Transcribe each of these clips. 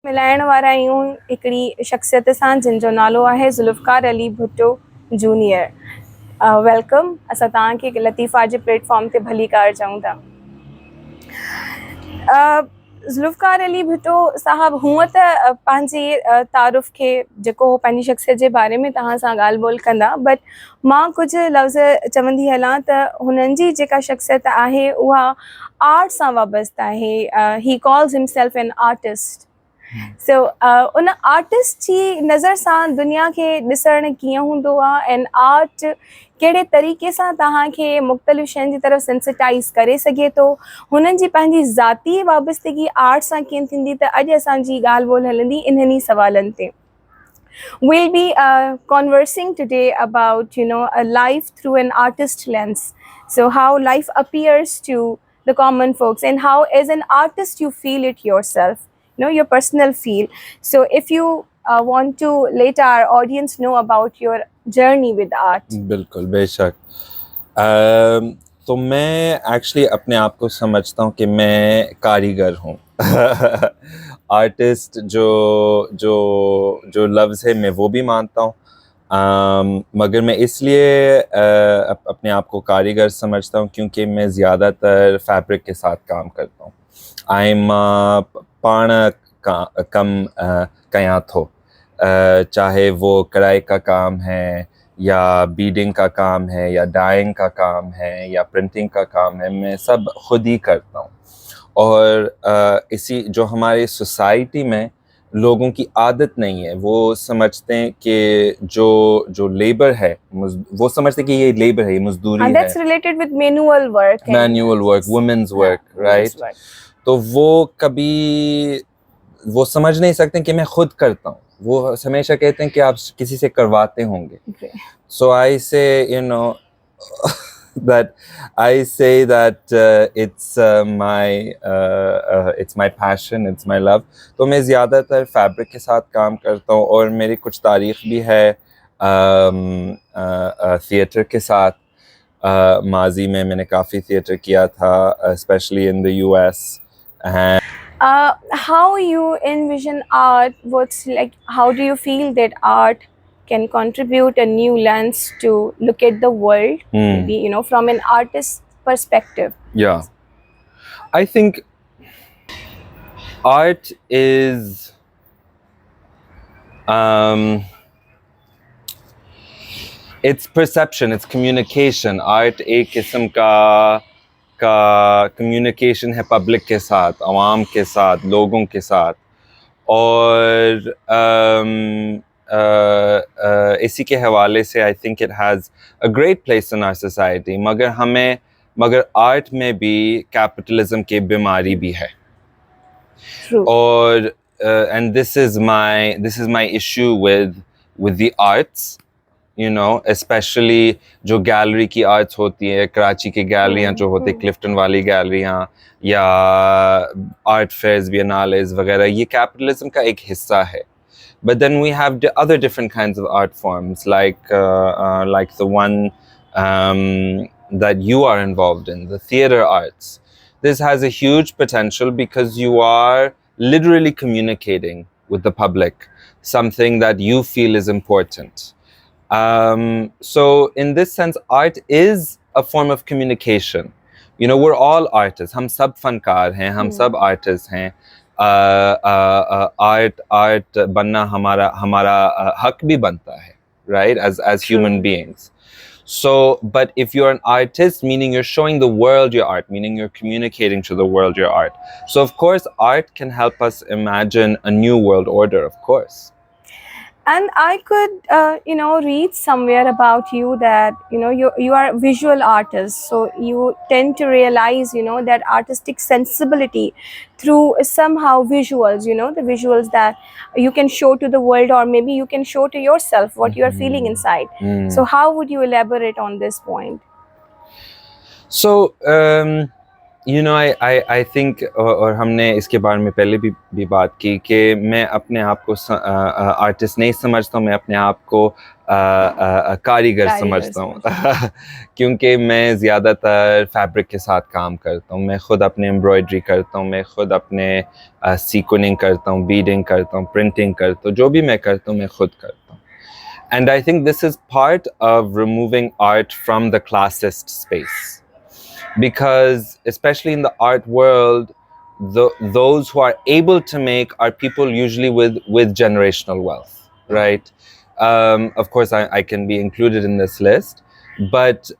मिलाइण वारा आहियूं हिकिड़ी शख़्सियत सां जिन जो नालो आहे ज़ुल्फ़िकार अली भुट्टो जूनियर। वेलकम। असां तव्हांखे लतीफ़ा जे प्लेटफॉर्म ते भली कार चऊं था। ज़ुल्फ़िकार अली भुट्टो साहब हूअं त पंहिंजी तारुफ़ खे जेको हो पंहिंजी शख़्सियत जे बारे में तव्हां सां ॻाल्हि ॿोल कंदा, बट मां कुझु लफ़्ज़ चवंदी हलां त हुननि जी जेका शख़्सियत आहे उहा आर्ट सां वाबस्तु आहे। He calls himself an artist. So उन आर्टिस्ट जी नज़र सां दुनिया खे ॾिसणु कीअं हूंदो आहे एंड आर्ट कहिड़े तरीक़े सां तव्हांखे मुख़्तलिफ़ शयुनि जी तरफ़ सेंसिटाइज़ करे सघे थो, हुननि जी पंहिंजी ज़ाती वाबस्तगी आर्ट सां कीअं थींदी, त अॼु असांजी ॻाल्हि ॿोल हलंदी इन्हनि सवालनि ते। We'll be conversing today about, a life through an artist lens. So how life appears to the common folks and how as an artist you feel it yourself, your personal feel. So if you want to let our audience know about your journey with art. बिल्कुल बेशक। तो मैं actually अपने आप को समझता हूँ कि मैं कारीगर हूँ। आर्टिस्ट जो जो जो लफ्ज़ है मैं वो भी मानता हूँ, मगर मैं इसलिए अपने आप को कारीगर समझता हूँ क्योंकि मैं ज़्यादातर फैब्रिक के साथ काम करता हूँ। आई एम पाण कम कयां थो, चाहे वो कढ़ाई का काम है या बीडिंग का काम है या डाइंग का काम है या प्रिंटिंग का काम है, मैं सब खुद ही करता हूँ। और इसी जो हमारी सोसाइटी में लोगों की आदत नहीं है, वो समझते हैं कि जो लेबर है वो समझते हैं कि ये लेबर है, ये मजदूरी है। That's related with manual work. Manual work, women's work, right? तो वो कभी वो समझ नहीं सकते कि मैं खुद करता हूँ, वो हमेशा कहते हैं कि आप किसी से करवाते होंगे। So I say, that I say that it's my passion, it's my love. तो मैं ज़्यादातर फैब्रिक के साथ काम करता हूँ और मेरी कुछ तारीख भी है थिएटर के साथ। माजी में मैंने काफ़ी थिएटर किया था, especially in the US. How you envision art? How do you feel that art can contribute a new lens to look at the world, maybe, from an artist's perspective? Yeah. I think art is it's perception, it's communication. Art एक किस्म का communication है public के साथ, आवाम के साथ, लोगों के साथ। और इसी के हवाले से I think it has a great place in our society. मगर आर्ट में भी कैपिटलिज्म की बीमारी भी है। और and this is my issue with the arts, especially जो गैलरी की आर्ट्स होती है, कराची की गैलरियाँ जो होती है, क्लिफ्टन वाली गैलरियाँ या आर्ट फेयर्स, बियनालेस वगैरह, ये कैपिटलिज्म का एक हिस्सा है। But then we have other different kinds of art forms, like the one that you are involved in, the theater arts. This has a huge potential because you are literally communicating with the public something that you feel is important. So in this sense, art is a form of communication. We're all artists. हम सब फनकार हैं, हम सब artists हैं. Art बनना हमारा हक भी बनता है, right? As human beings. So, but if you're an artist, meaning you're showing the world your art, meaning you're communicating to the world your art. So, of course, art can help us imagine a new world order, of course. And I could, read somewhere about you that, you are a visual artist. So you tend to realize, that artistic sensibility through somehow visuals, the visuals that you can show to the world, or maybe you can show to yourself what you are feeling inside. So how would you elaborate on this point? So, You know, I think और हमने इसके बारे में पहले भी बात की कि मैं अपने आप को आर्टिस्ट नहीं समझता हूँ, मैं अपने आप को कारीगर समझता हूँ क्योंकि मैं ज़्यादातर फैब्रिक के साथ काम करता हूँ, मैं खुद अपने एम्ब्रॉयडरी करता हूँ, मैं खुद अपने सीक्वेंसिंग करता हूँ, बीडिंग करता हूँ, प्रिंटिंग करता हूँ, जो भी मैं करता हूँ मैं खुद करता हूँ. And I think this is part of removing art from the classist space. Because especially in the art world, those who are able to make are people usually with generational wealth, right? Of course, I can be included in this list, but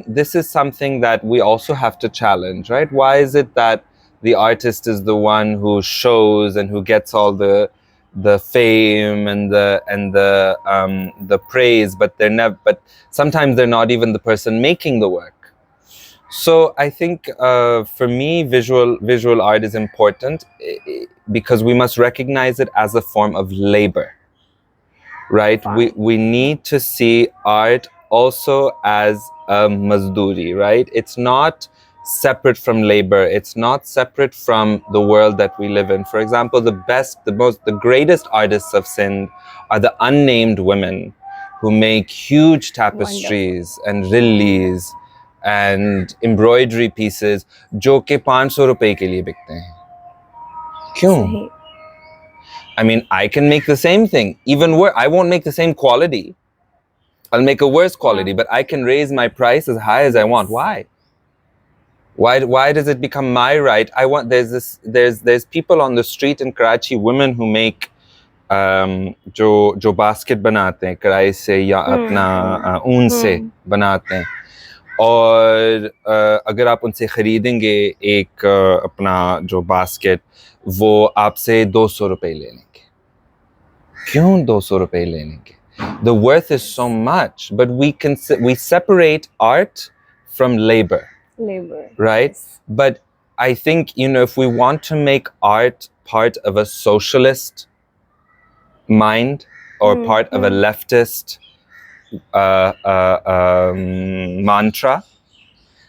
this is something that we also have to challenge, right? Why is it that the artist is the one who shows and who gets all the fame and the praise, but they're never, but sometimes they're not even the person making the work. So I think for me, visual art is important because we must recognize it as a form of labor, right? We need to see art also as a mazduri, right? It's not separate from labor. It's not separate from the world that we live in. For example, the greatest artists of Sindh are the unnamed women who make huge tapestries and rillis and embroidery pieces जो कि 500 रुपए के लिए बिकते हैं. क्यों? I mean, I can make the same thing, even worse. I won't make the same quality. I'll make a worse quality, but I can raise my price as high as I want. Why? Why does it become my right? There's people on the street in Karachi, women who make जो basket बनाते हैं कढ़ाई से या अपना ऊन से बनाते हैं, और अगर आप उनसे खरीदेंगे एक अपना जो बास्केट, वो आपसे 200 रुपए ले लेंगे. क्यों 200 रुपए ले लेंगे? The worth is so much, but we separate art from labor, right? Yes. But I think, you know, if we want to make art part of a socialist mind or part of a leftist mantra,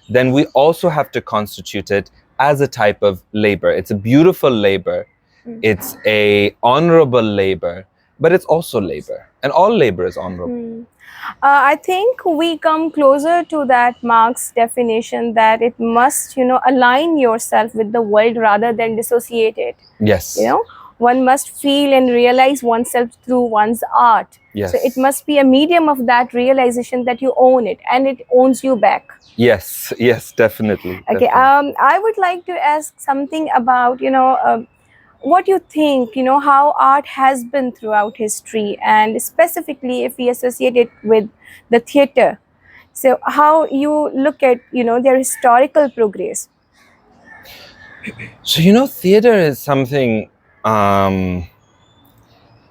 then we also have to constitute it as a type of labor. It's a beautiful labor. It's a honorable labor, but it's also labor. And all labor is honorable. I think we come closer to that Marx definition that it must, you know, align yourself with the world rather than dissociate it. Yes. You know, one must feel and realize oneself through one's art. Yes. So it must be a medium of that realization that you own it and it owns you back. Yes, yes, definitely. Okay, definitely. I would like to ask something about, you know, what you think, you know, how art has been throughout history, and specifically if we associate it with the theatre. So how you look at, you know, their historical progress? So, you know, theatre is something,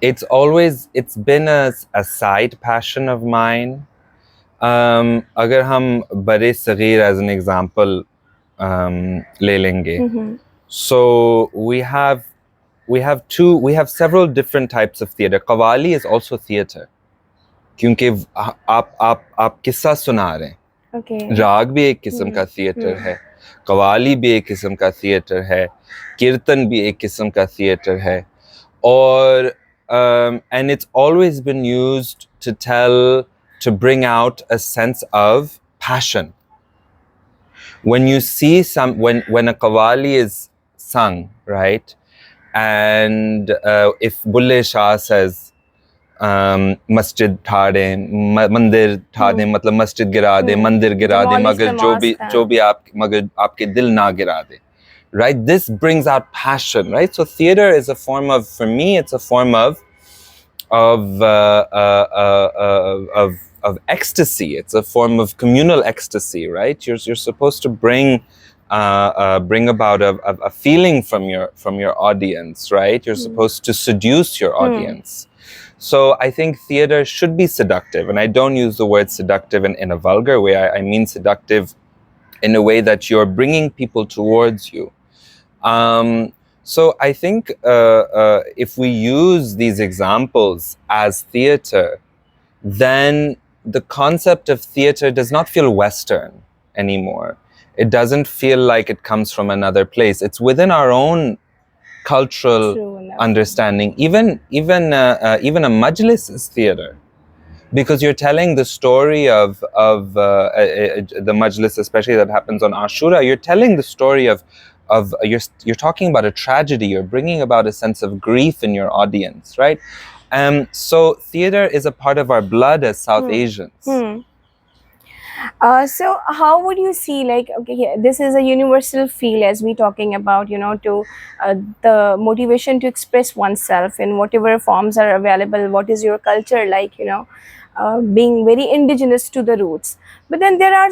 it's been a side passion of mine. अगर हम बड़े Sagir as an example ले लेंगे. So we have several different types of theatre. Qawwali is also theatre, क्योंकि आप किस्सा सुना रहे हैं. Okay. राग भी एक किस्म का थिएटर है, कवाली भी एक किस्म का थिएटर है, कीर्तन भी एक किस्म का थिएटर है, और and it's always been used to bring out a sense of passion. When you see when a qawwali is sung, right, and if Bulle Shah says मस्जिद ढा दें, मंदिर ढा दें, मतलब मस्जिद गिरा दें, मंदिर गिरा दें, मगर जो भी मगर आपके दिल ना गिरा दे, right? This brings out passion, right? So theater is a form of, for me, it's a form of ecstasy. It's a form of communal ecstasy, right? You're supposed to bring about a feeling from your audience, right? You're supposed to seduce your audience. So I think theater should be seductive, and I don't use the word seductive in a vulgar way. I mean seductive in a way that you're bringing people towards you. So I think if we use these examples as theater, then the concept of theater does not feel Western anymore. It doesn't feel like it comes from another place. It's within our own cultural understanding. Even a majlis is theater, because you're telling the story of the majlis, especially that happens on Ashura. You're telling the story of you're talking about a tragedy. You're bringing about a sense of grief in your audience, right? So theater is a part of our blood as South Asians. So how would you see, like, okay, this is a universal feel, as we talking about, to the motivation to express oneself in whatever forms are available. What is your culture like, being very indigenous to the roots. But then there are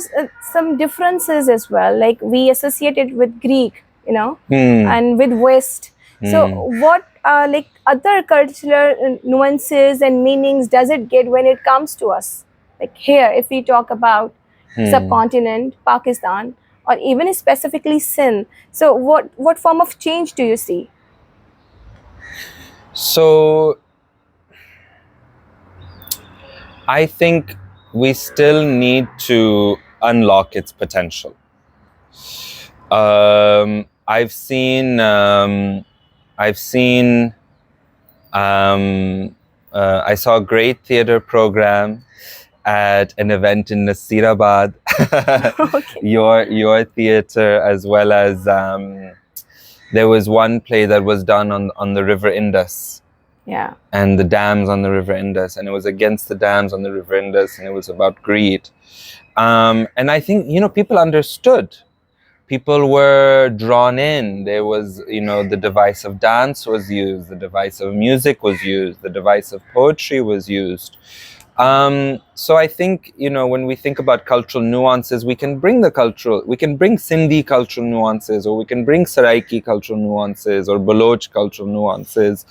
some differences as well, like we associate it with Greek, and with West. So what like other cultural nuances and meanings does it get when it comes to us? Like here, if we talk about subcontinent, Pakistan, or even specifically Sindh. So what form of change do you see? So I think we still need to unlock its potential. I saw a great theater program at an event in Nasirabad, Okay. your theater, as well as there was one play that was done on the River Indus. Yeah. And the dams on the River Indus, and it was against the dams on the River Indus, and it was about greed. And I think, people understood. People were drawn in. There was, the device of dance was used, the device of music was used, the device of poetry was used. So I think, when we think about cultural nuances, we can bring Sindhi cultural nuances, or we can bring Saraiki cultural nuances, or Baloch cultural nuances,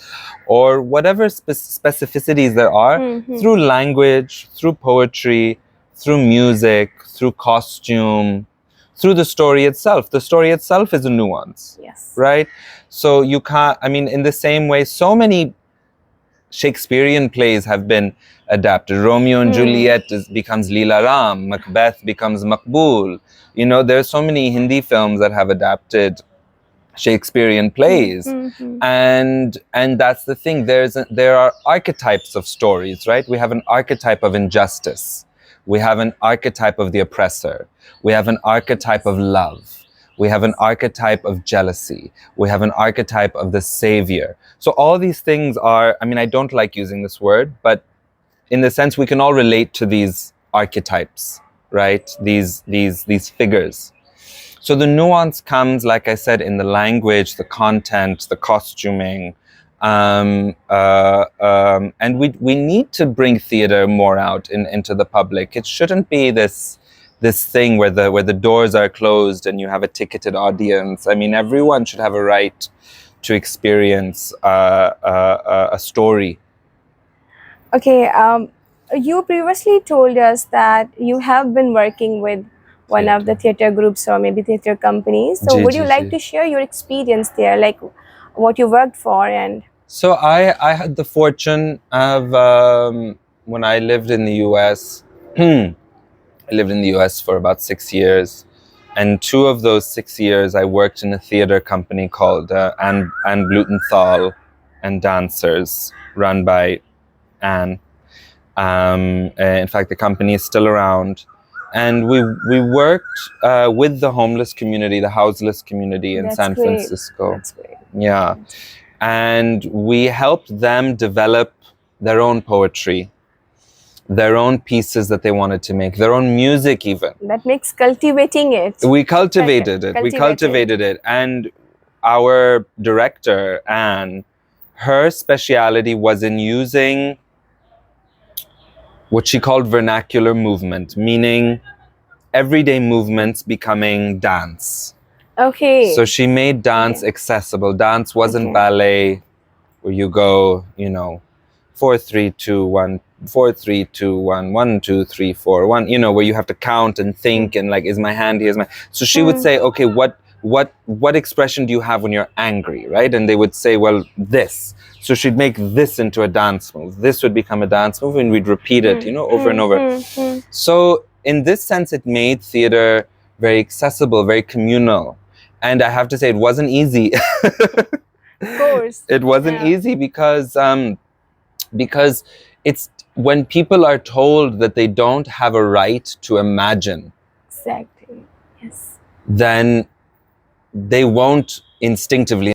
or whatever specificities there are, through language, through poetry, through music, through costume, through the story itself. The story itself is a nuance. Yes. Right? So you can't, in the same way, so many Shakespearean plays have been adapted. Romeo and Juliet becomes Leela Ram. Macbeth becomes Maqbool. There are so many Hindi films that have adapted Shakespearean plays, and that's the thing. There are archetypes of stories, right? We have an archetype of injustice. We have an archetype of the oppressor. We have an archetype of love. We have an archetype of jealousy. We have an archetype of the savior. So all these things are, I don't like using this word, but in the sense we can all relate to these archetypes, right? These figures. So the nuance comes, like I said, in the language, the content, the costuming, and we need to bring theater more out into the public. It shouldn't be this thing where the doors are closed and you have a ticketed audience. Everyone should have a right to experience a story. Okay, you previously told us that you have been working with one of the theater groups or maybe theater companies. So would you like to share your experience there, like what you worked for? And so I had the fortune of, when I lived in the US, I lived in the US for about 6 years. And 2 of those 6 years, I worked in a theater company called Anne Blumenthal and Dancers, run by Anne. In fact, the company is still around. And we worked with the homeless community, the houseless community in San Francisco. That's great. Yeah. And we helped them develop their own poetry, their own pieces that they wanted to make, their own music even. That makes cultivating it. We cultivated it. And our director, Anne, her speciality was in using what she called vernacular movement, meaning everyday movements becoming dance. Okay. So she made dance accessible. Dance wasn't ballet where you go, 4, 3, 2, 1, 4, 3, 2, 1, 1, 2, 3, 4, 1, where you have to count and think and like, is my hand, here's my... So she would say, okay, what expression do you have when you're angry, right? And they would say, well, this. So she'd make this into a dance move. This would become a dance move, and we'd repeat it, over and over. So in this sense, it made theater very accessible, very communal. And I have to say, it wasn't easy. Of course. It wasn't Yeah. easy because it's when people are told that they don't have a right to imagine, Exactly. Yes. then they won't instinctively